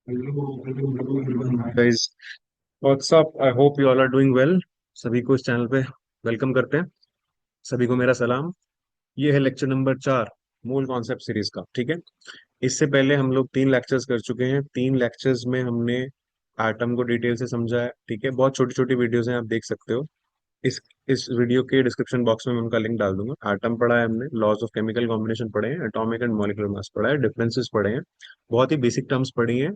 Guys, what's up. I hope you all are doing well. सभी को इस चैनल पे वेलकम करते हैं। सभी को मेरा सलाम। ये है लेक्चर नंबर 4, मूल कॉन्सेप्ट सीरीज का। ठीक है। इससे पहले हम लोग 3 लेक्चर्स कर चुके हैं। 3 लेक्चर्स में हमने एटम को डिटेल से समझा है। ठीक है, बहुत छोटी छोटी वीडियोस हैं, आप देख सकते हो। इस वीडियो के डिस्क्रिप्शन बॉक्स में मैं उनका लिंक डाल दूंगा। एटम पढ़ा है हमने, लॉज ऑफ केमिकल कॉम्बिनेशन पढ़े हैं, एटॉमिक एंड मॉलिक्यूलर मास पढ़ा है, डिफरेंसेस पढ़े हैं, बहुत ही बेसिक टर्म्स पढ़ी हैं।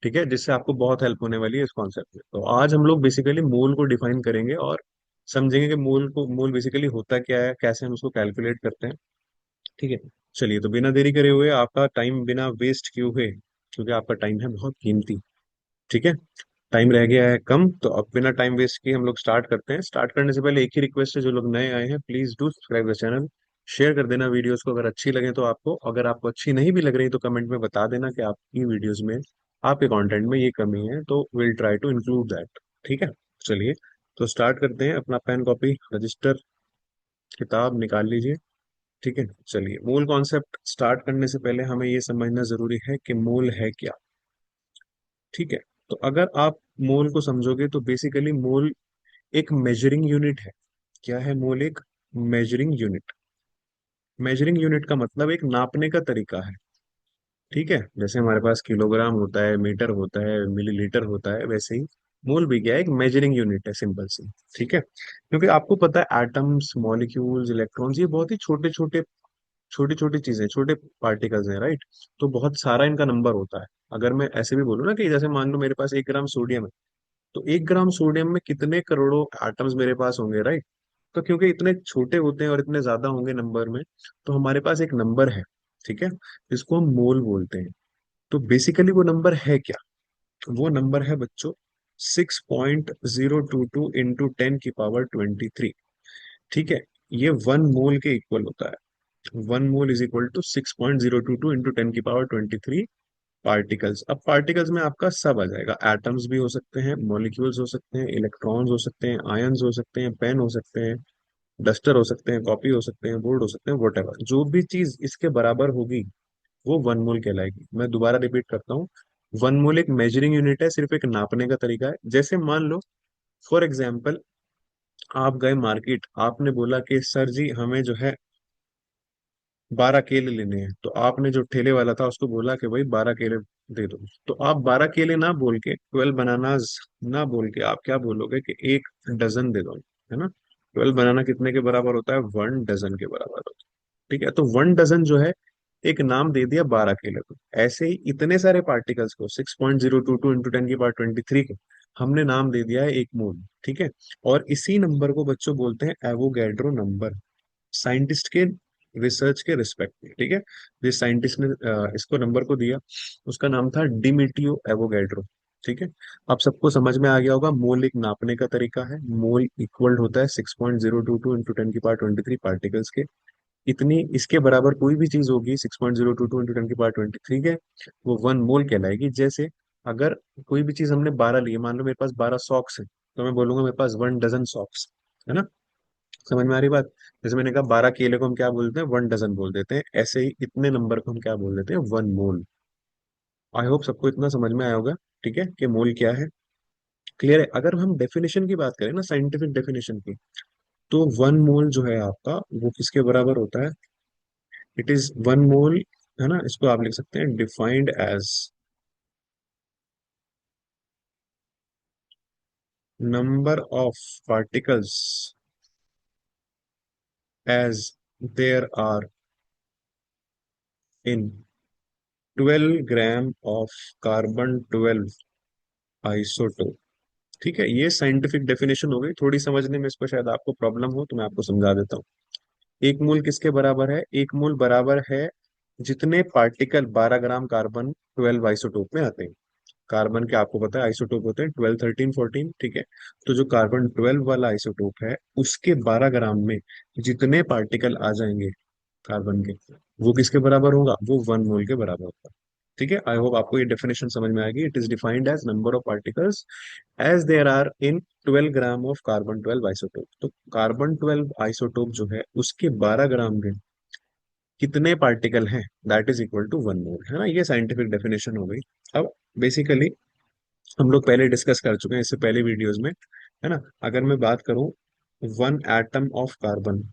ठीक है, जिससे आपको बहुत हेल्प होने वाली है इस कॉन्सेप्ट में। तो आज हम लोग बेसिकली मूल को डिफाइन करेंगे और समझेंगे कि मूल बेसिकली होता क्या है, कैसे हम उसको कैलकुलेट करते हैं। ठीक है। चलिए, तो बिना देरी करे हुए, आपका टाइम बिना वेस्ट किए हुए, क्योंकि आपका टाइम है बहुत कीमती। ठीक है, टाइम रह गया है कम, तो अब बिना टाइम वेस्ट किए हम लोग स्टार्ट करते हैं। स्टार्ट करने से पहले एक ही रिक्वेस्ट है, जो लोग नए आए हैं please do subscribe the channel. Share कर देना वीडियोस को अगर अच्छी लगे तो आपको, अगर आपको अच्छी नहीं भी लग रही तो कमेंट में बता देना कि आपकी वीडियोस में, आपके कंटेंट में ये कमी है, तो will try to include that. ठीक है। चलिए, तो स्टार्ट करते हैं। अपना पेन, कॉपी, रजिस्टर, किताब निकाल लीजिए। ठीक है। चलिए, मूल कॉन्सेप्ट स्टार्ट करने से पहले हमें ये समझना जरूरी है कि मूल है क्या। ठीक है। तो अगर आप मोल को समझोगे तो बेसिकली मोल एक मेजरिंग यूनिट है। क्या है मोल? एक मेजरिंग यूनिट। मेजरिंग यूनिट का मतलब एक नापने का तरीका है। ठीक है, जैसे हमारे पास किलोग्राम होता है, मीटर होता है, मिलीलीटर होता है, वैसे ही मोल भी क्या है? एक मेजरिंग यूनिट है, सिंपल सी। ठीक है, क्योंकि आपको पता है एटम्स, मॉलिक्यूल्स, इलेक्ट्रॉन्स, ये बहुत ही छोटे छोटे, छोटी छोटी चीजें, छोटे पार्टिकल्स हैं, राइट। तो बहुत सारा इनका नंबर होता है। अगर मैं ऐसे भी बोलूँ ना कि जैसे मान लो मेरे पास 1 ग्राम सोडियम है, तो 1 ग्राम सोडियम में कितने करोड़ों एटम्स मेरे पास होंगे, राइट। तो क्योंकि इतने छोटे होते हैं और इतने ज्यादा होंगे नंबर में, तो हमारे पास एक नंबर है। ठीक है, जिसको हम मोल बोलते हैं। तो बेसिकली वो नंबर है क्या? वो नंबर है बच्चों 6.022 इंटू 10 की पावर 23। ठीक है, ये 1 मोल के इक्वल होता है। 1 mole is equal to 6.022 into 10 की पावर 23 पार्टिकल्स। अब पार्टिकल्स में आपका सब आ जाएगा। एटम्स भी हो सकते हैं, मॉलिक्यूल्स हो सकते हैं, इलेक्ट्रॉन्स हो सकते हैं, आयंस हो सकते हैं, पेन हो सकते हैं, डस्टर हो सकते हैं, कॉपी हो सकते हैं, बोर्ड हो सकते हैं, वट जो भी चीज इसके बराबर होगी वो 1 मोल कहलाएगी। मैं दोबारा रिपीट करता हूँ। 1 मोल एक मेजरिंग यूनिट है, सिर्फ एक नापने का तरीका है। जैसे मान लो, फॉर एग्जाम्पल, आप गए मार्केट, आपने बोला कि सर जी हमें जो है 12 केले लेने हैं। तो आपने जो ठेले वाला था उसको बोला कि भाई 12 केले दे दो। तो आप 12 केले ना बोल के, 12 बनानाज ना बोल के, आप क्या बोलोगे कि 1 डजन दे दो, है ना। 12 बनाना कितने के बराबर होता है? 1 डजन के बराबर होता है। ठीक है, तो 1 डजन जो है, एक नाम दे दिया 12 केले को। ऐसे ही इतने सारे पार्टिकल्स को, 6.022 इंटू 10 की पावर 23 को, हमने नाम दे दिया है 1 मोल। ठीक है, और इसी नंबर को बच्चों बोलते हैं एवोगैड्रो नंबर, साइंटिस्ट के रिसर्च के रिस्पेक्ट में। ठीक है, जिस साइंटिस्ट ने इसको नंबर को दिया, उसका नाम था डिमिटियो एवोगैड्रो। ठीक है, अब सबको समझ में आ गया होगा, मोल एक नापने का तरीका है। मोल इक्वल होता है 6.022 इंटू 10 की पावर 23 पार्टिकल्स के। इतनी इसके बराबर कोई भी चीज होगी 6.022 इंटू 10 की पावर 23 के, वो 1 मोल कहलाएगी। जैसे अगर कोई भी चीज हमने 12 ली है, मान लो मेरे पास 12 सॉक्स है, तो मैं बोलूंगा मेरे पास 1 डजन सॉक्स, है ना। समझ में आ रही बात? जैसे मैंने कहा 12 केले को हम क्या बोलते हैं? 1 डजन बोल देते हैं। ऐसे ही इतने नंबर को हम क्या बोल देते हैं? 1 मोल। आई होप सबको इतना समझ में आया होगा। ठीक है, कि मोल क्या है। क्लियर है? अगर हम डेफिनेशन की बात करें ना, साइंटिफिक डेफिनेशन की, तो 1 मोल जो है आपका, वो किसके बराबर होता है? इट इज 1 मोल, है ना। इसको आप लिख सकते हैं defined as number of particles as there are in 12 gram of carbon 12 isotope. ठीक है, ये साइंटिफिक डेफिनेशन हो गई। थोड़ी समझने में इसको शायद आपको प्रॉब्लम हो, तो मैं आपको समझा देता हूँ। 1 मोल किसके बराबर है? 1 मोल बराबर है जितने पार्टिकल 12 ग्राम कार्बन 12 आइसोटोप में आते हैं। कार्बन के आपको पता है आइसोटोप होते हैं 12, 13, 14। ठीक है, तो जो कार्बन 12 वाला आइसोटोप है, उसके 12 ग्राम में जितने पार्टिकल आ जाएंगे कार्बन के, वो किसके बराबर होगा? वो 1 मोल के बराबर होगा। ठीक है, आई होप आपको ये डेफिनेशन समझ में आएगी। It is defined as number of particles as there are in 12 gram of carbon 12 isotope. तो कार्बन 12 आइसोटोप जो है, उसके 12 ग्राम में कितने पार्टिकल हैं, that is equal to 1 mole, है ना। ये साइंटिफिक डेफिनेशन हो गई। अब बेसिकली हम लोग पहले डिस्कस कर चुके हैं इससे पहले वीडियोस में, है ना। अगर मैं बात करूं one atom of carbon,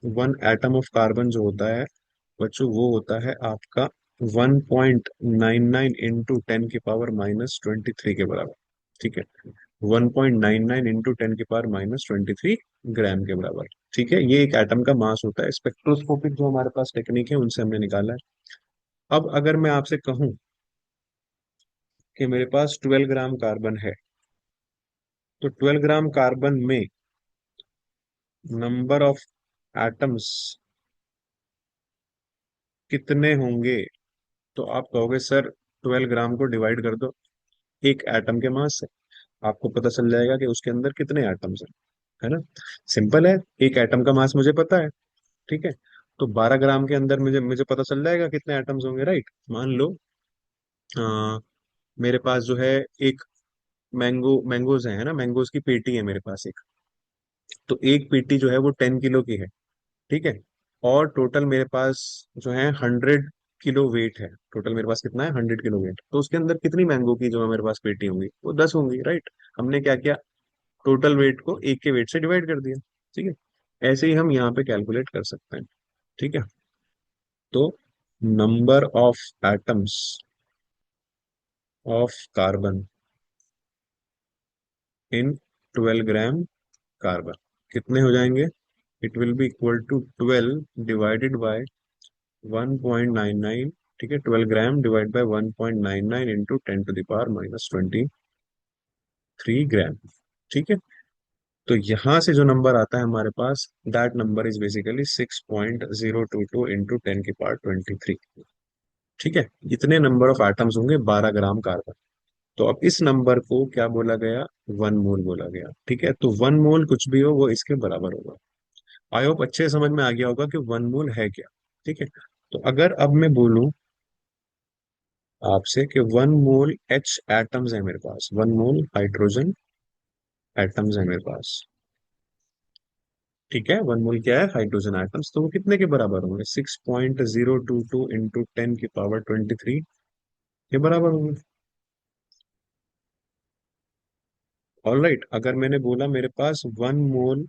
one atom of carbon जो होता है बच्चों, वो होता है आपका 1.99 इंटू 10 की पावर -23 के बराबर। ठीक है, 1.99 इंटू 10 की पावर -23 ग्राम के बराबर। ठीक है, ये एक एटम का मास होता है। स्पेक्ट्रोस्कोपिक जो हमारे पास टेक्निक है उनसे हमने निकाला है। अब अगर मैं आपसे कहूं कि मेरे पास 12 ग्राम कार्बन है, तो 12 ग्राम कार्बन में नंबर ऑफ एटम्स कितने होंगे, तो आप कहोगे सर 12 ग्राम को डिवाइड कर दो एक एटम के मास से, आपको पता चल जाएगा कि उसके अंदर कितने एटम्स हैं, है ना। सिंपल है, एक एटम का मास मुझे पता है। ठीक है, तो 12 ग्राम के अंदर मुझे मुझे पता चल जाएगा कितने एटम्स होंगे, राइट। मान लो मेरे पास जो है एक मैंगोज है ना, मैंगोज की पेटी है मेरे पास एक। तो एक पेटी जो है वो 10 किलो की है। ठीक है, और टोटल मेरे पास जो है 100 किलो वेट है। टोटल मेरे पास कितना है, 100 किलो वेट। तो उसके अंदर कितनी मैंगो की जो है मेरे पास पेटी होंगी, वो 10 होंगी, राइट। हमने क्या किया, टोटल वेट को एक के वेट से डिवाइड कर दिया। ठीक है, ऐसे ही हम यहाँ पे कैलकुलेट कर सकते हैं। ठीक है, तो number of atoms of carbon in 12 gram carbon कितने हो जाएंगे, it will be equal to 12 divided by 1.99। ठीक है, 12 ग्राम डिवाइड बाय 1.99 इंटू 10 की पावर -23 ग्राम। ठीक है, तो यहां से जो नंबर आता है हमारे पास, that number is basically 6.022 into 10 की पावर 23। ठीक है, इतने नंबर ऑफ एटम्स होंगे 12 ग्राम कार्बन। तो अब इस नंबर को क्या बोला गया, वन मोल बोला गया। ठीक है, तो वन मोल कुछ भी हो वो इसके बराबर होगा। आई होप अच्छे से समझ में आ गया होगा कि वन मोल है क्या। ठीक है, तो अगर अब मैं बोलूं आपसे कि वन मोल एच एटम्स है मेरे पास, वन मोल हाइड्रोजन एटम्स है मेरे पास। ठीक है, वन मोल क्या है, हाइड्रोजन एटम्स। तो वो कितने के बराबर होंगे, 6.022 इंटू 10 की पावर 23 के बराबर होंगे। ऑल राइट, अगर मैंने बोला मेरे पास वन मोल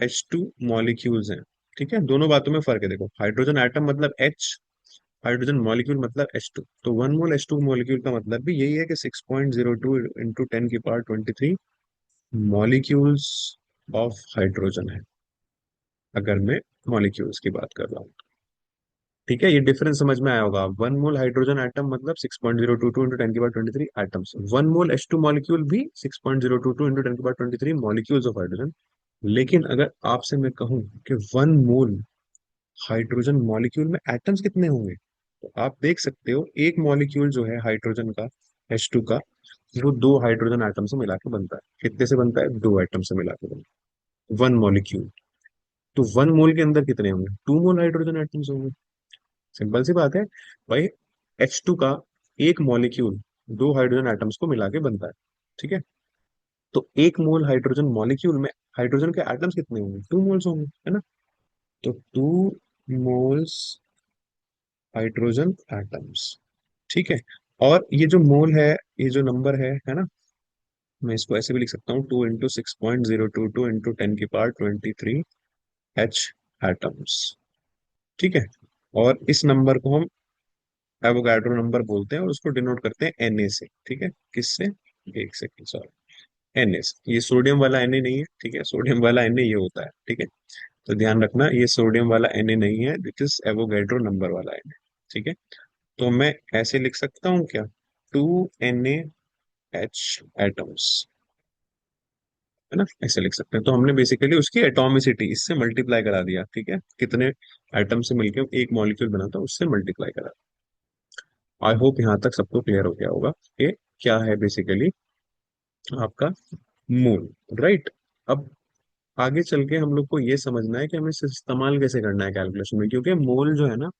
H2 मॉलिक्यूल्स हैं। ठीक है, दोनों बातों में फर्क है। देखो, हाइड्रोजन एटम मतलब H, हाइड्रोजन मॉलिक्यूल मतलब H2। तो वन मोल H2 मॉलिक्यूल का मतलब भी यही है कि 6.02 इंटू 10 की पावर 23 मॉलिक्यूल्स ऑफ हाइड्रोजन है, अगर मैं मॉलिक्यूल्स की बात कर रहा हूँ। ठीक है, ये डिफरेंस समझ में आया होगा। वन मोल हाइड्रोजन एटम मतलब 6.022 इंटू 10 की power 23 atoms. One mole H2 molecule भी 6.022 इंटू 10 की पावर 23 मॉलिक्यूल्स ऑफ हाइड्रोजन। लेकिन अगर आपसे मैं कहूं कि वन मोल हाइड्रोजन मॉलिक्यूल में एटम्स कितने होंगे, तो आप देख सकते हो एक मॉलिक्यूल जो है हाइड्रोजन का, H2 का, वो दो हाइड्रोजन एटम से मिला के बनता है। कितने से बनता है, दो एटम से मिला के बनता है वन मॉलिक्यूल। तो वन मोल के अंदर कितने होंगे, 2 मोल हाइड्रोजन एटम्स होंगे। सिंपल सी बात है भाई, H2 का एक मॉलिक्यूल दो हाइड्रोजन एटम्स को मिला के बनता है। ठीक है, तो एक मोल हाइड्रोजन मॉलिक्यूल में हाइड्रोजन के एटम्स कितने होंगे, 2 मोल्स होंगे, है ना। तो 2 मोल्स हाइड्रोजन एटम्स। ठीक है, और ये जो मोल है, ये जो नंबर है ना, मैं इसको ऐसे भी लिख सकता हूँ, 2 इंटू 6.022 इंटू 10 की पावर 23 एच एटम्स। ठीक है, और इस नंबर को हम एवोगाड्रो नंबर बोलते हैं और उसको डिनोट करते हैं Na से। ठीक है, किससे, एक सेकेंड सॉरी, Na से। ये सोडियम वाला Na नहीं है, ठीक है, सोडियम वाला Na ये होता है। ठीक है, तो ध्यान रखना, ये सोडियम वाला Na नहीं है, दिट इज एवोगाड्रो नंबर वाला Na। ठीक है, तो मैं ऐसे लिख सकता हूँ क्या, 2NaH एटम्स, है ना, ऐसे लिख सकते हैं। तो हमने बेसिकली उसकी एटॉमिसिटी इससे मल्टीप्लाई करा दिया। ठीक है, कितने एटम से मिलकर एक मॉलिक्यूल बना था उससे मल्टीप्लाई करा। आई होप यहाँ तक सबको क्लियर हो गया होगा कि क्या है बेसिकली आपका मोल, राइट। अब आगे चल के हम लोग को ये समझना है कि हमें इसे इस्तेमाल कैसे करना है कैलकुलेशन में, क्योंकि मोल जो है ना,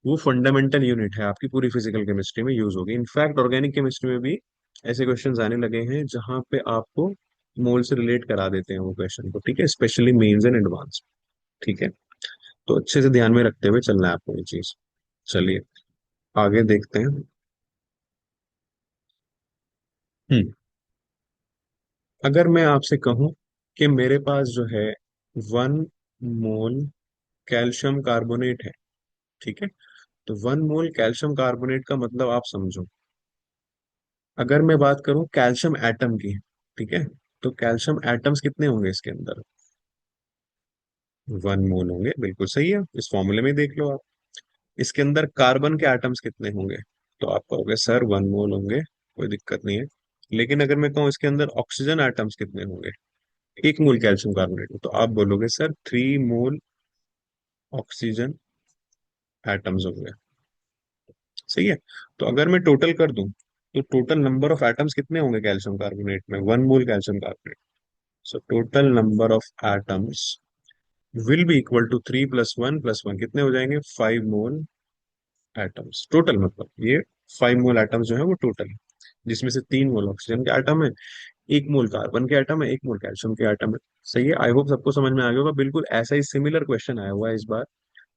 वो फंडामेंटल यूनिट है, आपकी पूरी फिजिकल केमिस्ट्री में यूज होगी। इनफैक्ट ऑर्गेनिक केमिस्ट्री में भी ऐसे क्वेश्चंस आने लगे हैं जहां पे आपको मोल से रिलेट करा देते हैं वो क्वेश्चन को। ठीक है, स्पेशली मेंस एंड एडवांस। ठीक है, तो अच्छे से ध्यान में रखते हुए चलना है आपको ये चीज। चलिए आगे देखते हैं। हम्म अगर मैं आपसे कहूं कि मेरे पास जो है 1 मोल कैल्शियम कार्बोनेट है, ठीक है, तो 1 मोल कैल्शियम कार्बोनेट का मतलब आप समझो। अगर मैं बात करूं कैल्शियम एटम की, ठीक है, तो कैल्शियम एटम्स कितने होंगे इसके अंदर? 1 मोल होंगे, बिल्कुल सही है, इस फॉर्मूले में देख लो आप। इसके अंदर कार्बन के एटम्स कितने होंगे? तो आप कहोगे सर 1 मोल होंगे, कोई दिक्कत नहीं है। लेकिन अगर मैं कहूँ इसके अंदर ऑक्सीजन एटम्स कितने होंगे 1 मोल कैल्शियम कार्बोनेट में, तो आप बोलोगे सर 3 मोल ऑक्सीजन एटम्स होंगे। सही है। तो अगर मैं टोटल कर दूं तो टोटल नंबर ऑफ एटम्स कितने होंगे कैल्शियम कार्बोनेट में, 1 mole calcium carbonate. So total number of atoms will be equal to 3 + 1 + 1 कितने हो जाएंगे, 5 मोल एटम्स टोटल। मतलब ये 5 मोल एटम्स जो है वो टोटल है, जिसमें से 3 मोल ऑक्सीजन के एटम है, 1 मोल कार्बन के एटम है, 1 मोल कैल्शियम के एटम है। सही है, आई होप सबको समझ में आ गया होगा। बिल्कुल ऐसा ही सिमिलर क्वेश्चन आया हुआ है इस बार,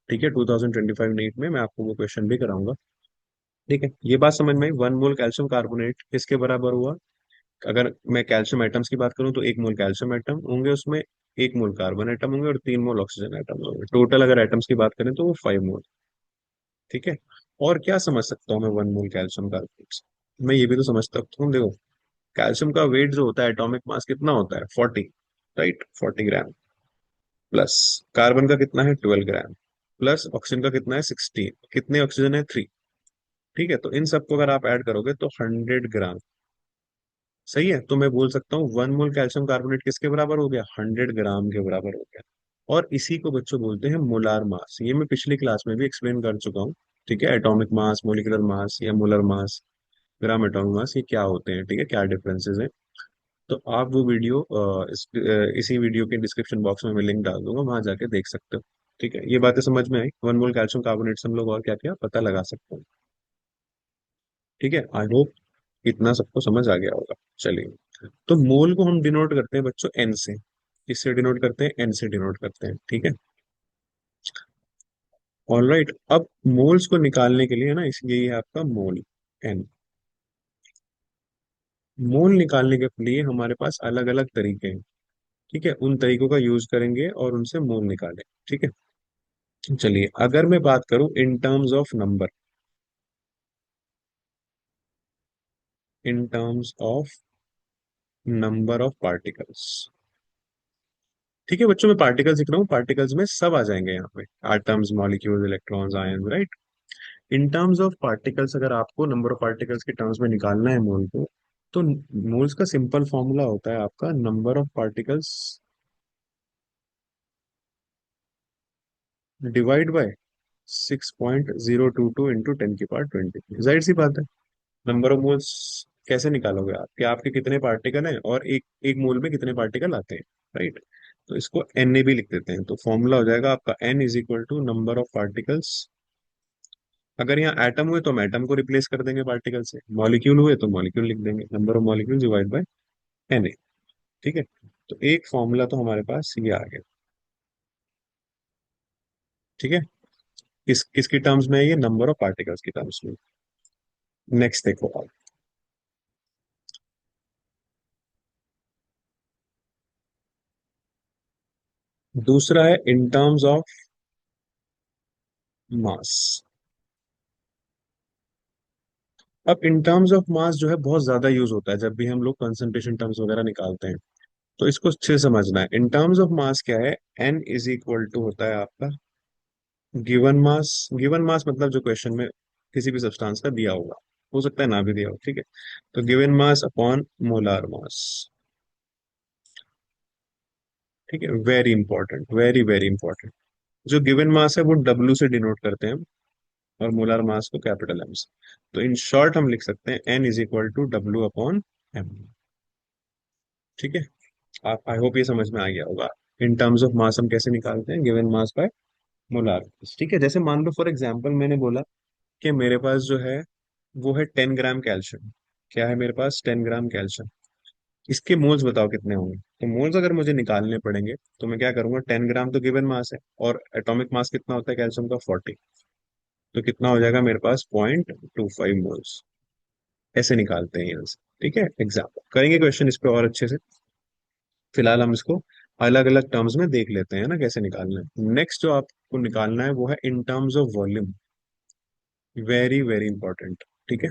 ठीक है, 2025 नीट में मैं आपको वो क्वेश्चन भी कराऊंगा। ठीक है, ये बात समझ में आई। 1 मोल कैल्शियम कार्बोनेट किसके बराबर हुआ? अगर मैं कैल्शियम एटम्स की बात करूं तो 1 मोल कैल्शियम एटम होंगे उसमें, 1 मोल कार्बन एटम होंगे और 3 मोल ऑक्सीजन एटम होंगे। टोटल अगर एटम्स की बात करें तो वो 5 मोल। ठीक है। और क्या समझ सकता हूँ मैं 1 मोल कैल्शियम कार्बोनेट से? मैं ये भी तो समझ सकता हूँ, देखो कैल्शियम का वेट जो होता है, एटॉमिक मास कितना होता है, 40, राइट, 40 ग्राम। प्लस कार्बन का कितना है, 12 ग्राम। प्लस ऑक्सीजन का कितना है, 16। कितने ऑक्सीजन है, 3। ठीक है, तो इन सबको अगर आप ऐड करोगे तो 100 ग्राम। सही है, तो मैं बोल सकता हूँ 1 मोल कैल्शियम कार्बोनेट किसके बराबर हो गया, 100 ग्राम के बराबर हो गया। और इसी को बच्चों बोलते हैं मोलार मास। ये मैं पिछली क्लास में भी एक्सप्लेन कर चुका हूँ। ठीक है, एटॉमिक मास, मोलिकुलर मास या molar mass, gram atomic mass, ये क्या होते हैं, ठीक है, क्या डिफरेंसेस हैं। तो आप वो वीडियो इसी वीडियो के डिस्क्रिप्शन बॉक्स में मैं लिंक डाल दूंगा, वहां जाके देख सकते हो। ठीक है, ये बातें समझ में आई। 1 मोल कैल्शियम कार्बोनेट से हम लोग और क्या क्या पता लगा सकते हैं। ठीक है, आई होप इतना सबको समझ आ गया होगा। चलिए, तो मोल को हम डिनोट करते हैं बच्चों एन से। किससे डिनोट करते हैं, एन से डिनोट करते हैं। ठीक है, ऑल राइट। अब मोल्स को निकालने के लिए है ना, इसलिए ये है आपका मोल, एन। मोल निकालने के लिए हमारे पास अलग अलग तरीके हैं। ठीक है, उन तरीकों का यूज करेंगे और उनसे मोल निकालें। ठीक है, चलिए, अगर मैं बात करूं in terms of number, in terms of number of particles. ठीक है बच्चों, मैं पार्टिकल्स लिख रहा हूँ, पार्टिकल्स में सब आ जाएंगे यहाँ पे, atoms, molecules, electrons, ions, right. In terms of particles अगर आपको नंबर ऑफ पार्टिकल्स के टर्म्स में निकालना है मोल को, तो मोल्स का सिंपल फॉर्मूला होता है आपका number of particles divide by 6.022 into 10⁻20। जाहिर सी बात है, नंबर ऑफ मोल्स कैसे निकालोगे आप, कि आपके कितने पार्टिकल हैं और एक एक मोल में कितने पार्टिकल आते हैं, राइट। तो इसको एन ए भी लिख देते हैं, तो फॉर्मूला हो जाएगा आपका N is equal to number of particles. अगर यहाँ एटम हुए तो हम एटम को रिप्लेस कर देंगे पार्टिकल से, मॉलिक्यूल हुए तो मॉलिक्यूल लिख देंगे, number of molecule divide by N A. ठीक है, तो एक फॉर्मूला तो हमारे पास ये आ गया। ठीक है, किसकी टर्म्स में है ये, नंबर ऑफ पार्टिकल्स की टर्म्स में। नेक्स्ट देखो आप, दूसरा है इन टर्म्स ऑफ मास। अब इन टर्म्स ऑफ मास जो है बहुत ज्यादा यूज होता है जब भी हम लोग कंसंट्रेशन टर्म्स वगैरह निकालते हैं, तो इसको अच्छे से समझना है। इन टर्म्स ऑफ मास क्या है, एन इज इक्वल टू होता है आपका गिवन मास। गिवन मास मतलब जो क्वेश्चन में किसी भी सब्सटेंस का दिया होगा, हो सकता है ना भी दिया हो, ठीक है। तो given mass upon molar mass. ठीक है, very important, very very important. जो गिवन मास है वो डब्ल्यू से डिनोट करते हैं हम, और मोलार मास को कैपिटल एम से। तो इन शॉर्ट हम लिख सकते हैं N is equal to W upon M. ठीक है, आप आई होप ये समझ में आ गया होगा। इन टर्म्स ऑफ मास हम कैसे निकालते हैं, गिवन मास बाय मोलार मास। ठीक है, जैसे मान लो फॉर एग्जांपल मैंने बोला कि मेरे पास जो है वो है 10 ग्राम कैल्शियम। क्या है मेरे पास, 10 ग्राम कैल्शियम। इसके मोल्स बताओ कितने होंगे। तो मोल्स अगर मुझे निकालने पड़ेंगे तो मैं क्या करूंगा, 10 ग्राम तो गिवन मास है, और एटॉमिक मास कितना होता है कैल्शियम का, 40। तो कितना हो जाएगा मेरे पास, 0.25 मोल्स। ऐसे निकालते हैं यहाँ से। ठीक है, एग्जाम्पल करेंगे क्वेश्चन इस पे और अच्छे से। फिलहाल हम इसको अलग अलग टर्म्स में देख लेते हैं ना, कैसे निकालना है। नेक्स्ट जो आपको निकालना है वो है in terms of volume. Very very important. ठीक है,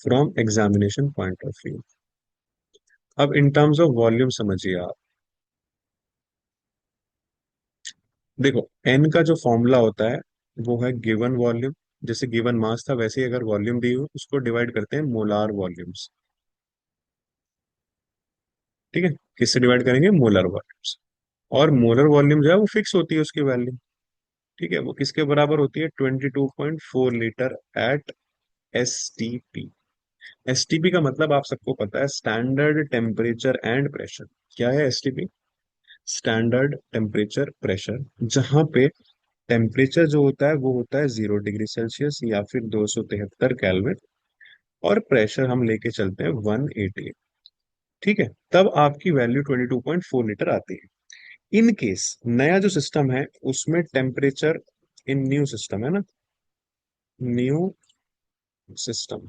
from examination point of view. अब इन टर्म्स ऑफ वॉल्यूम समझिए आप। देखो, एन का जो फॉर्मूला होता है वो है गिवन वॉल्यूम। जैसे गिवन मास था वैसे ही अगर वॉल्यूम दी हो उसको डिवाइड करते हैं मोलार वॉल्यूम्स। ठीक है, किससे डिवाइड करेंगे? Molar volumes. और मोलर वॉल्यूम जो है वो फिक्स होती है उसकी वैल्यू। ठीक है, वो किसके बराबर होती है? 22.4 litre at S T P. STP का मतलब आप सबको पता है, स्टैंडर्ड टेम्परेचर एंड प्रेशर। क्या है एसटीपी? स्टैंडर्ड टेम्परेचर प्रेशर, जहां पे टेम्परेचर जो होता है वो होता है 0 डिग्री सेल्सियस या फिर 273 केल्विन, और प्रेशर हम लेके चलते हैं 180। ठीक है, तब आपकी वैल्यू 22.4 लीटर आती है। इन केस नया जो सिस्टम है उसमें टेम्परेचर, इन न्यू सिस्टम है ना, न्यू सिस्टम,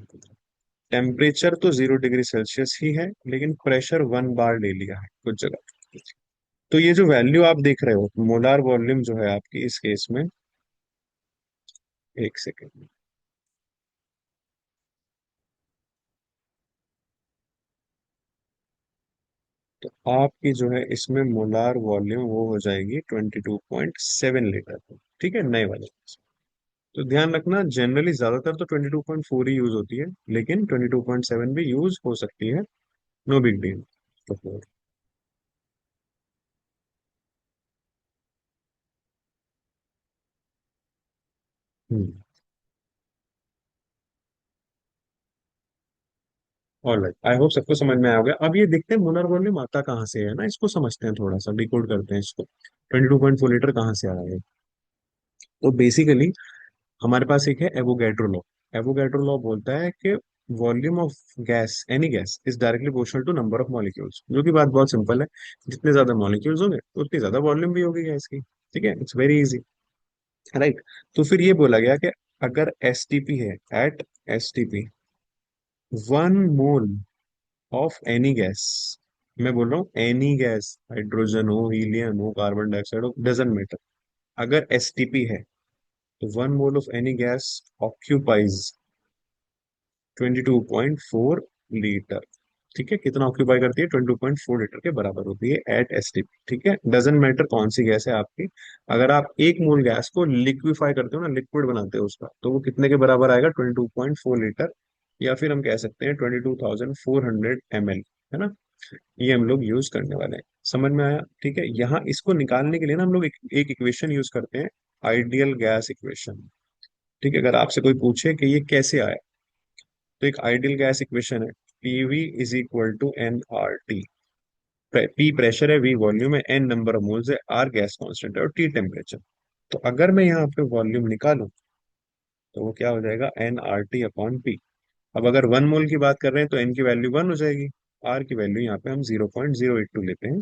टेम्परेचर तो 0 डिग्री सेल्सियस ही है लेकिन प्रेशर 1 बार ले लिया है कुछ जगह। तो ये जो वैल्यू आप देख रहे हो मोलार वॉल्यूम जो है आपकी इस केस में, एक सेकेंड, तो आपकी जो है इसमें मोलार वॉल्यूम वो हो जाएगी 22.7 लीटर। ठीक है, नए वाले। तो ध्यान रखना, जनरली ज्यादातर तो 22.4 ही यूज होती है, लेकिन 22.7 भी यूज हो सकती है। No big deal. तो ऑलराइट, आई होप सबको समझ में आ गया। अब ये देखते हैं मोलर वॉल्यूम आता कहाँ से है ना, इसको समझते हैं, थोड़ा सा डिकोड करते हैं इसको। 22.4 लीटर कहाँ से आया है? तो बेसिकली हमारे पास एक है एवोगैड्रो लॉ। एवोगैड्रो लॉ बोलता है कि volume of gas, any gas, is directly proportional to number of molecules. जो कि बात बहुत सिंपल है, जितने ज्यादा मॉलिक्यूल्स होंगे उतनी ज्यादा वॉल्यूम भी होगी गैस की। ठीक है, इट्स वेरी इजी, राइट। तो फिर ये बोला गया कि अगर एस टी पी है, at S T P 1 mole of any gas, मैं बोल रहा हूँ एनी गैस, हाइड्रोजन हो, हीलियम हो, कार्बन डाइऑक्साइड हो, डजेंट मैटर, अगर एस टी पी है तो 1 mole of any gas occupies 22.4 litre. ठीक है, कितना ऑक्यूपाई करती है? 22.4 लीटर के बराबर होती है एट एस टी पी। ठीक है, डजेंट मैटर कौन सी गैस है आपकी। अगर आप 1 मोल गैस को लिक्विफाई करते हो ना, लिक्विड बनाते हो उसका, तो वो कितने के बराबर आएगा? 22.4 लीटर, या फिर हम कह सकते हैं 22,400 ml। है ना, ये हम लोग यूज करने वाले हैं। समझ में आया? ठीक है, यहाँ इसको निकालने के लिए ना हम लोग एक इक्वेशन यूज करते हैं, आइडियल गैस इक्वेशन। ठीक है, अगर आपसे कोई पूछे कि ये कैसे आया, तो एक आइडियल गैस इक्वेशन है, PV is equal to N R T. P pressure है, वी वॉल्यूम है, एन नंबर ऑफ मोल्स है, आर गैस कांस्टेंट है, और टी टेम्परेचर। तो अगर मैं यहाँ पे वॉल्यूम निकालूं तो वो क्या हो जाएगा? N R T upon P. अब अगर 1 मोल की बात कर रहे हैं तो एन की वैल्यू 1 हो जाएगी, आर की वैल्यू यहाँ पे हम 0.082 लेते हैं।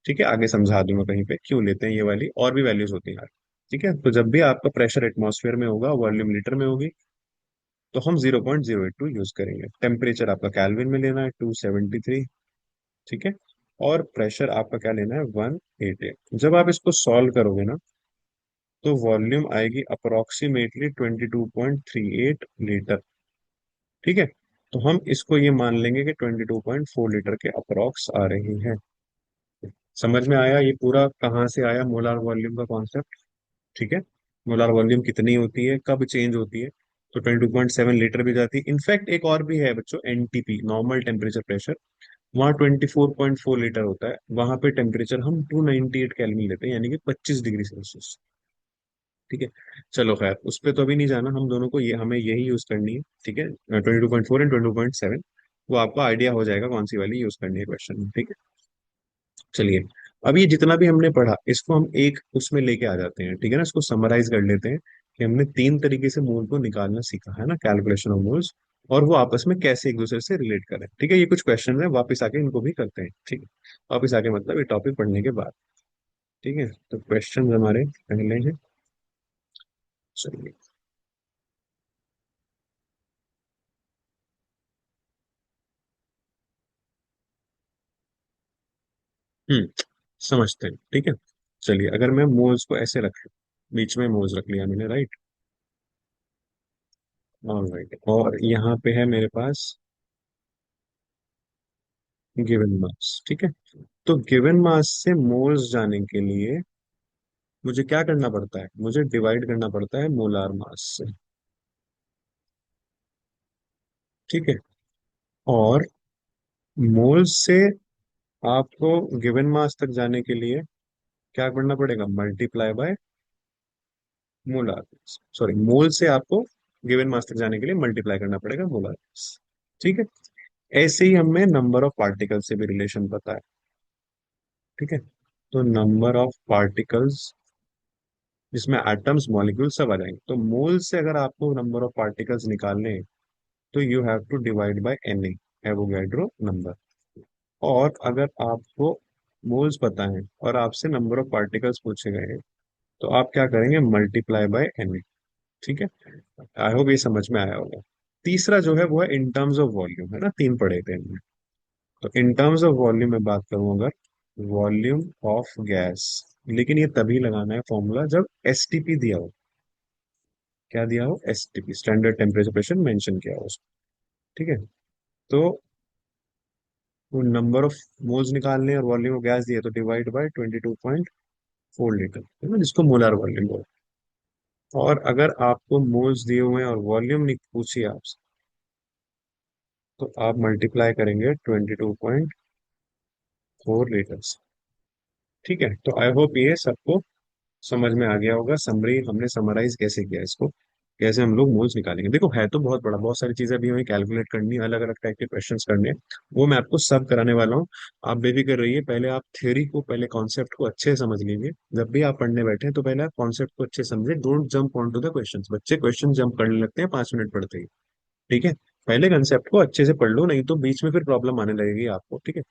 ठीक है, आगे समझा दूंगा कहीं पे क्यों लेते हैं ये वाली, और भी वैल्यूज होती हैं यार। ठीक है, तो जब भी आपका प्रेशर एटमॉस्फेयर में होगा, वॉल्यूम लीटर में होगी, तो हम 0.082 यूज करेंगे। टेम्परेचर आपका कैलविन में लेना है, 273। ठीक है, और प्रेशर आपका क्या लेना है? 180। जब आप इसको सॉल्व करोगे ना, तो वॉल्यूम आएगी अप्रोक्सीमेटली 22.38 लीटर। ठीक है, तो हम इसको ये मान लेंगे कि 22.4 लीटर के अप्रोक्स आ रही है। समझ में आया ये पूरा कहाँ से आया मोलार वॉल्यूम का कॉन्सेप्ट? ठीक है, मोलार वॉल्यूम कितनी होती है, कब चेंज होती है? तो 22.7 लीटर भी जाती है। इनफैक्ट एक और भी है बच्चों, एनटीपी, नॉर्मल टेम्परेचर प्रेशर। वहाँ 24.4 लीटर होता है, वहां पे टेम्परेचर हम 298 केल्विन लेते हैं, यानी कि 25 डिग्री सेल्सियस। ठीक है, चलो खैर उस पर तो अभी नहीं जाना, हम दोनों को ये, हमें यही यूज करनी है। ठीक है, 22.4 एंड 22.7, वो आपको आइडिया हो जाएगा कौन सी वाली यूज करनी है क्वेश्चन में। ठीक है, चलिए, अब ये जितना भी हमने पढ़ा इसको हम एक उसमें लेके आ जाते हैं। ठीक है ना, इसको समराइज कर लेते हैं कि हमने 3 तरीके से मोल को निकालना सीखा है ना, कैलकुलेशन ऑफ मोल्स, और वो आपस में कैसे एक दूसरे से रिलेट करें। ठीक है, ये कुछ क्वेश्चन है, वापस आके इनको भी करते हैं। ठीक है, वापस आके मतलब ये टॉपिक पढ़ने के बाद। ठीक है, तो क्वेश्चन हमारे पहले हैं। चलिए, समझते हैं, ठीक है। चलिए, अगर मैं मोल्स को ऐसे रख, बीच में मोल्स रख लिया मैंने, राइट। ऑलराइट, और यहाँ पे है मेरे पास गिवन मास, ठीक है। तो गिवन मास से मोल्स जाने के लिए मुझे क्या करना पड़ता है, मुझे डिवाइड करना पड़ता है मोलार मास से, ठीक है। और मोल्स से आपको गिवन मास तक जाने के लिए क्या करना पड़ेगा, multiply by molar mass, sorry, mole से आपको गिवन मास तक जाने के लिए मल्टीप्लाई करना पड़ेगा मोलार मास, ठीक है। ऐसे ही हमें नंबर ऑफ पार्टिकल से भी रिलेशन पता है, ठीक है। तो नंबर ऑफ पार्टिकल्स, जिसमें एटम्स मॉलिक्यूल सब आ जाएंगे, तो मोल से अगर आपको नंबर ऑफ पार्टिकल्स निकालने हैं, तो you have to divide by N A, Avogadro number. और अगर आपको मोल्स पता है और आपसे नंबर ऑफ पार्टिकल्स पूछे गए हैं, तो आप क्या करेंगे, मल्टीप्लाई बाय एन ए, ठीक है। आई होप ये समझ में आया होगा। तीसरा जो है वो है इन टर्म्स ऑफ वॉल्यूम, है ना, तीन पढ़े थे हमने। तो इन टर्म्स ऑफ वॉल्यूम में बात करूं अगर, वॉल्यूम ऑफ गैस, लेकिन ये तभी लगाना है फॉर्मूला जब एसटीपी दिया हो। क्या दिया हो, STP, standard temperature pressure mention किया हो उसको, ठीक है। तो वो नंबर ऑफ मोल्स निकालने और वॉल्यूम ऑफ गैस दिए, तो डिवाइड बाय 22.4 लीटर, है ना, जिसको मोलर वॉल्यूम बोलते हैं। और अगर आपको मोल्स दिए हुए हैं और वॉल्यूम नहीं पूछी आपसे, तो आप मल्टीप्लाई करेंगे 22.4 लीटर, ठीक है। तो आई होप ये सबको समझ में आ गया होगा, समरी हमने समराइज कैसे किया इसको, कैसे हम लोग मोल्स निकालेंगे। देखो, है तो बहुत बड़ा, बहुत सारी चीजें भी हमें कैलकुलेट करनी है, अलग अलग टाइप के क्वेश्चंस करने हैं, वो मैं आपको सब कराने वाला हूँ। आप बेफिक्र रहिए, पहले आप थ्योरी को, पहले कॉन्सेप्ट को अच्छे से समझ लीजिए। जब भी आप पढ़ने बैठे तो पहले आप कॉन्सेप्ट को अच्छे से समझे, don't jump on to the question. बच्चे क्वेश्चन जंप करने लगते हैं 5 मिनट पढ़ते ही, ठीक है। पहले कंसेप्ट को अच्छे से पढ़ लो, नहीं तो बीच में फिर प्रॉब्लम आने लगेगी आपको, ठीक है।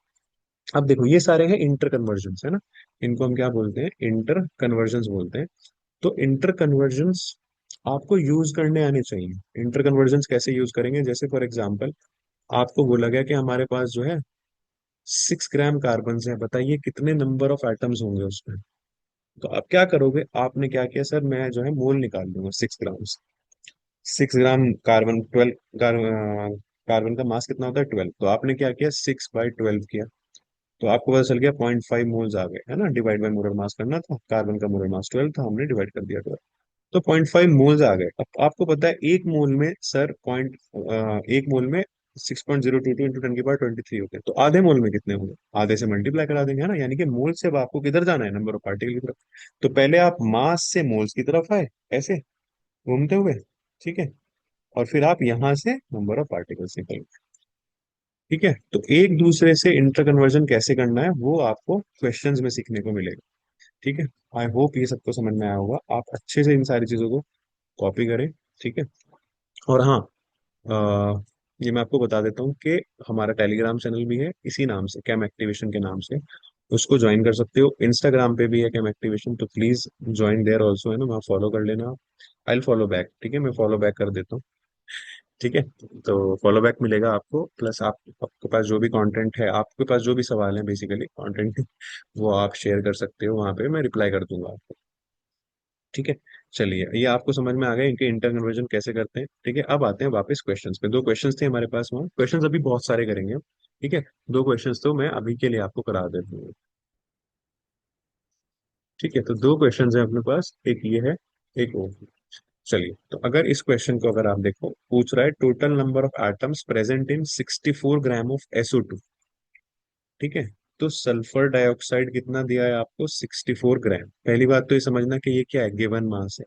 अब देखो, ये सारे हैं इंटर कन्वर्जन, है ना, इनको हम क्या बोलते हैं, इंटर कन्वर्जन बोलते हैं। तो इंटर कन्वर्जंस आपको यूज करने आने चाहिए। इंटर कन्वर्जंस कैसे यूज करेंगे, जैसे फॉर एग्जांपल आपको बोला गया कि हमारे पास जो है 6 ग्राम कार्बन है, बताइए कितने नंबर ऑफ एटम्स होंगे उसमें। तो आप क्या करोगे, आपने क्या किया, सर मैं जो है मोल निकाल लूंगा 6 ग्राम से। 6 ग्राम कार्बन, 12 कार्बन का मास कितना होता है, 12, तो आपने क्या किया, 6/12 किया। तो आपको पता चल गया 0.5 मोल्स आ गए, है ना, डिवाइड बाय मोलर मास करना था, कार्बन का मोलर मास 12 था, हमने डिवाइड कर दिया 12, तो 0.5 मोल्स आ गए। अब आपको पता है एक मोल में सर एक मोल में 6.022 × 10⁻23 होते हैं, तो आधे मोल में कितने होंगे, आधे से मल्टीप्लाई करा देंगे, है ना। यानी कि मोल से अब आपको किधर जाना है, नंबर ऑफ पार्टिकल की तरफ। तो पहले आप मास से मोल्स की तरफ आए, ऐसे घूमते हुए, ठीक है। और फिर आप यहां से नंबर ऑफ पार्टिकल्स निकल, ठीक है। तो एक दूसरे से इंटर कन्वर्जन कैसे करना है वो आपको क्वेश्चंस में सीखने को मिलेगा, ठीक है। आई होप ये सबको समझ में आया होगा, आप अच्छे से इन सारी चीजों को कॉपी करें, ठीक है। और हाँ, ये मैं आपको बता देता हूँ कि हमारा टेलीग्राम चैनल भी है इसी नाम से, कैम एक्टिवेशन के नाम से, उसको ज्वाइन कर सकते हो। इंस्टाग्राम पे भी है कैम एक्टिवेशन, तो प्लीज ज्वाइन देयर ऑल्सो, है ना, वहाँ फॉलो कर लेना। आई विल फॉलो बैक, ठीक है, मैं फॉलो बैक कर देता हूँ, ठीक है। तो फॉलो बैक मिलेगा आपको, प्लस आप, आपके पास जो भी कंटेंट है, आपके पास जो भी सवाल है बेसिकली कंटेंट, वो आप शेयर कर सकते हो वहाँ पे, मैं रिप्लाई कर दूंगा आपको, ठीक है। चलिए, ये आपको समझ में आ गया इनके इंटर कन्वर्जन कैसे करते हैं, ठीक है। अब आते हैं वापस क्वेश्चंस पे। दो क्वेश्चंस थे हमारे पास, वहाँ क्वेश्चंस अभी बहुत सारे करेंगे हम, ठीक है। दो क्वेश्चंस तो मैं अभी के लिए आपको करा देता हूँ, ठीक है। तो दो क्वेश्चंस है अपने पास, एक ये है, एक वो। चलिए, तो अगर इस क्वेश्चन को अगर आप देखो, पूछ रहा है total number of atoms present in 64 gram of SO2, ठीक है। तो सल्फर डाइऑक्साइड कितना दिया है आपको, 64 ग्राम। पहली बात तो ये समझना कि ये क्या है, गिवन मास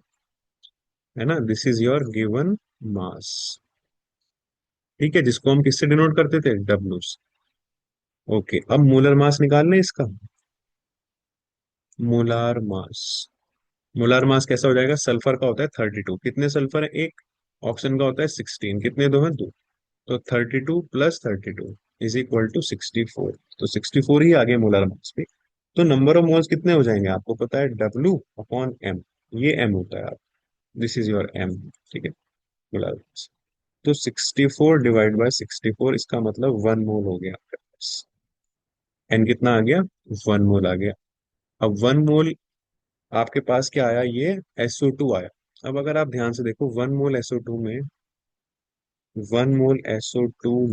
है ना, this is your given mass, ठीक है, जिसको हम किससे डिनोट करते थे, डब्ल्यू से। ओके, अब मोलर मास निकालना है इसका, मोलार मास। मोलार मास कैसा हो जाएगा, सल्फर का होता है 32, कितने सल्फर है, एक, ऑक्सीजन का होता है 16, कितने दो है, दो। तो 32 + 32 इज इक्वल टू 64, तो 64 ही आ गए मोलर मास पे। तो नंबर ऑफ मोल्स कितने हो जाएंगे, आपको पता है, W/M, ये M होता है आप, दिस इज योर M, ठीक है, मोलर मास। तो 64 डिवाइड बाय 64, इसका मतलब 1 मोल हो गया आपके पास, एन कितना आ गया, 1 मोल आ गया। अब 1 मोल आपके पास क्या आया, ये SO2 आया। अब अगर आप ध्यान से देखो, 1 मोल SO2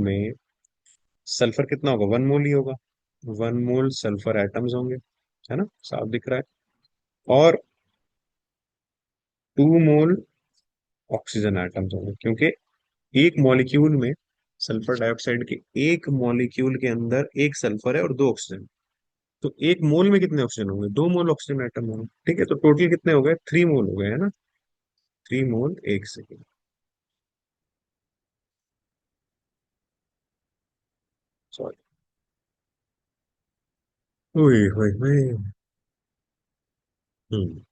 में सल्फर कितना होगा, 1 मोल ही होगा। 1 मोल सल्फर एटम्स होंगे, है ना, साफ दिख रहा है। और 2 मोल ऑक्सीजन एटम्स होंगे, क्योंकि एक मॉलिक्यूल में, सल्फर डाइऑक्साइड के एक मॉलिक्यूल के अंदर एक सल्फर है और दो ऑक्सीजन। तो एक मोल में कितने ऑक्सीजन होंगे, 2 मोल ऑक्सीजन एटम होंगे। ठीक है, तो टोटल कितने हो गए, 3 मोल हो गए, है ना। 3 मोल, एक सेकेंड, सॉरी। ओए होए होए। हम्म।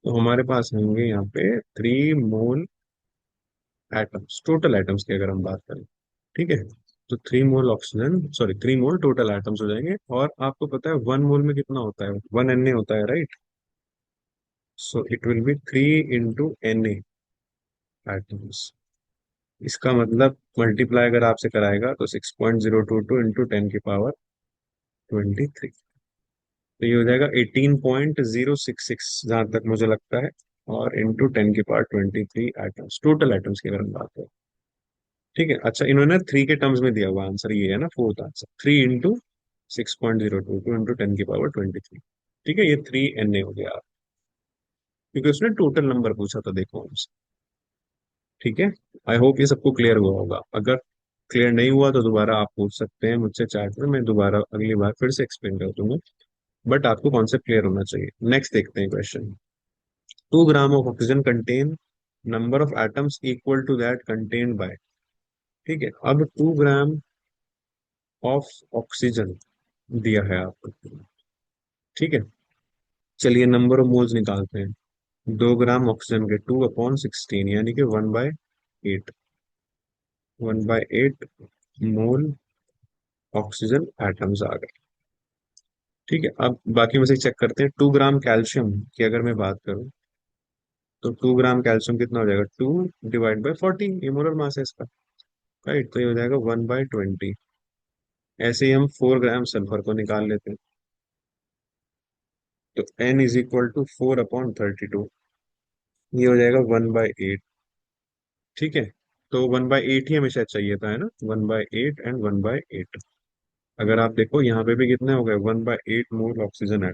तो हमारे पास होंगे यहाँ पे 3 मोल एटम्स, टोटल एटम्स की अगर हम बात करें। ठीक है, तो 3 मोल ऑक्सीजन, सॉरी 3 मोल टोटल एटम्स हो जाएंगे। और आपको पता है 1 मोल में कितना होता है, 1 Na होता है, right. So it will B 3 into Na atoms. इसका मतलब मल्टीप्लाई अगर आपसे कराएगा तो 6.022 into 10 की पावर 23। तो ये हो जाएगा 18.066 जहां तक मुझे लगता है। और इंटू 10 की पावर 23 एटम्स, टोटल एटम्स की अगर हम बात करें। ठीक है, अच्छा इन्होंने 3 के टर्म्स में दिया हुआ आंसर, ये है ना फोर्थ आंसर, 3 into 6.022 into 10 की पावर 23। ठीक है, ये 3 Na हो गया, क्योंकि उसने टोटल नंबर पूछा था, देखो हमसे। ठीक है, आई होप ये सबको क्लियर हुआ होगा। अगर क्लियर नहीं हुआ तो दोबारा आप पूछ सकते हैं मुझसे चैट में, मैं दोबारा अगली बार फिर से एक्सप्लेन कर दूंगा। बट आपको कॉन्सेप्ट क्लियर होना चाहिए। नेक्स्ट देखते हैं question. 2 gram of oxygen contain number of atoms equal to that contained by. ठीक है, अब 2 ग्राम ऑफ ऑक्सीजन दिया है आपको। ठीक है, चलिए नंबर ऑफ मोल्स निकालते हैं। 2 ग्राम ऑक्सीजन के 2/16 यानी कि 1/8। 1/8 मोल ऑक्सीजन एटम्स आ गए। ठीक है, अब बाकी में से चेक करते हैं। 2 ग्राम कैल्शियम की अगर मैं बात करूं, तो 2 ग्राम कैल्शियम कितना हो जाएगा, 2/14, ये मोलर मास है इसका। राइट, तो ये हो जाएगा 1/20। ऐसे ही हम 4 ग्राम सल्फर को निकाल लेते हैं। तो N = 4/32, ये हो जाएगा 1/8। ठीक है, तो 1/8 ही हमें शायद चाहिए था, है ना, 1/8 एंड 1/8। अगर आप देखो यहाँ पे भी कितने हो गए, 1/8 मोल ऑक्सीजन है।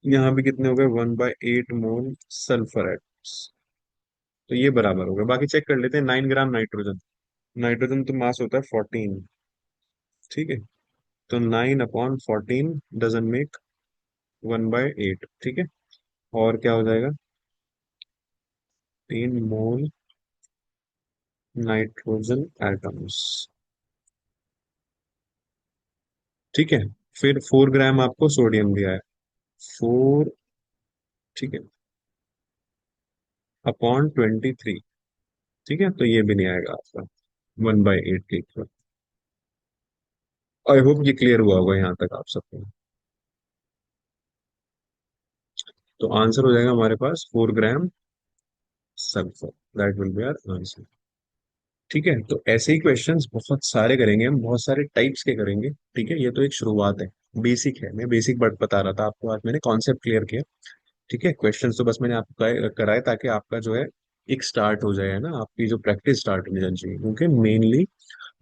यहाँ भी कितने हो गए, 1/8 मोल सल्फर एटम्स। तो ये बराबर हो गया। बाकी चेक कर लेते हैं। 9 ग्राम नाइट्रोजन, नाइट्रोजन तो मास होता है 14। ठीक है, तो 9/14 डजन मेक 1/8। ठीक है, और क्या हो जाएगा, 3 मोल नाइट्रोजन एटम्स। ठीक है, फिर 4 ग्राम आपको सोडियम दिया है, 4, ठीक है, अपॉन 23। ठीक है, तो ये भी नहीं आएगा आपका 1/8 के इक्वल। आई होप ये क्लियर हुआ होगा यहाँ तक आप सबको। तो आंसर हो जाएगा हमारे पास 4 gram sulphur, that will be our answer. ठीक है, तो ऐसे ही क्वेश्चंस बहुत सारे करेंगे हम, बहुत सारे टाइप्स के करेंगे। ठीक है, ये तो एक शुरुआत है, बेसिक है। मैं बेसिक बट बता रहा था आपको, आज मैंने कॉन्सेप्ट क्लियर किया। ठीक है, क्वेश्चंस तो बस मैंने आपको कराए ताकि आपका जो है एक स्टार्ट हो जाए, है ना, आपकी जो प्रैक्टिस स्टार्ट होनी चाहिए। क्योंकि मेनली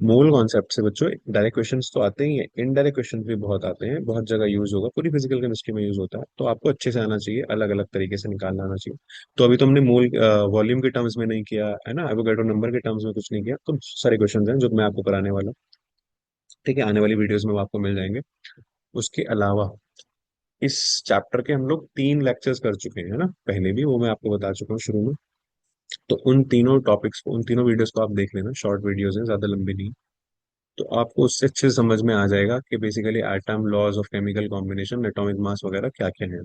मूल कॉन्सेप्ट से बच्चों डायरेक्ट क्वेश्चंस तो आते ही हैं, इनडायरेक्ट क्वेश्चंस भी बहुत आते हैं, बहुत जगह यूज होगा, पूरी फिजिकल केमिस्ट्री में यूज होता है। तो आपको अच्छे से आना चाहिए, अलग अलग तरीके से निकालना आना चाहिए। तो अभी तो हमने मूल वॉल्यूम के टर्म्स में नहीं किया है ना, एवोगैड्रो नंबर के टर्म्स में कुछ नहीं किया। तो सारे क्वेश्चन हैं जो मैं आपको कराने वाला हूँ। ठीक है, आने वाली वीडियोस में वो आपको मिल जाएंगे। उसके अलावा इस चैप्टर के हम लोग 3 लेक्चर्स कर चुके हैं, है ना, पहले भी, वो मैं आपको बता चुका हूँ शुरू में। तो उन तीनों टॉपिक्स को, उन तीनों वीडियोस को आप देख लेना, शॉर्ट वीडियोस हैं, ज्यादा लंबी नहीं। तो आपको उससे अच्छे से समझ में आ जाएगा कि basically atom, laws of chemical combination, atomic mass वगैरह क्या क्या है।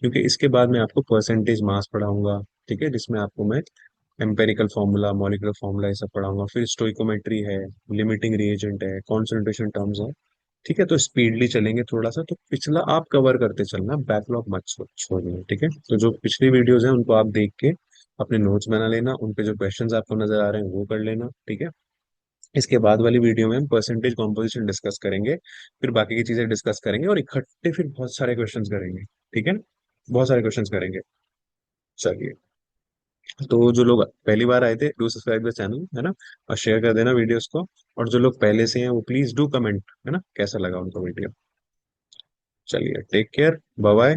क्योंकि इसके बाद मैं आपको परसेंटेज मास पढ़ाऊंगा। ठीक है, जिसमें आपको मैं एम्पेरिकल फार्मूला, मॉलिक्यूलर फार्मूला ये सब पढ़ाऊंगा। फिर स्टोइकोमेट्री है, लिमिटिंग रिएजेंट है, कॉन्सेंट्रेशन टर्म्स है। ठीक है, तो स्पीडली चलेंगे थोड़ा सा, तो पिछला आप कवर करते चलना, बैकलॉग मत छोड़ना। ठीक है, तो जो पिछली वीडियोस हैं उनको आप देख के अपने नोट्स बना लेना, उन पे जो क्वेश्चंस आपको नजर आ रहे हैं वो कर लेना। ठीक है, इसके बाद वाली वीडियो में हम परसेंटेज कॉम्पोजिशन डिस्कस करेंगे, फिर बाकी की चीजें डिस्कस करेंगे और इकट्ठे फिर बहुत सारे क्वेश्चंस करेंगे। ठीक है, बहुत सारे क्वेश्चंस करेंगे। चलिए, तो जो लोग पहली बार आए थे डू सब्सक्राइब द चैनल, है ना, और शेयर कर देना वीडियोस को। और जो लोग पहले से हैं वो प्लीज डू कमेंट, है ना, कैसा लगा उनको वीडियो। चलिए, टेक केयर, बाय बाय।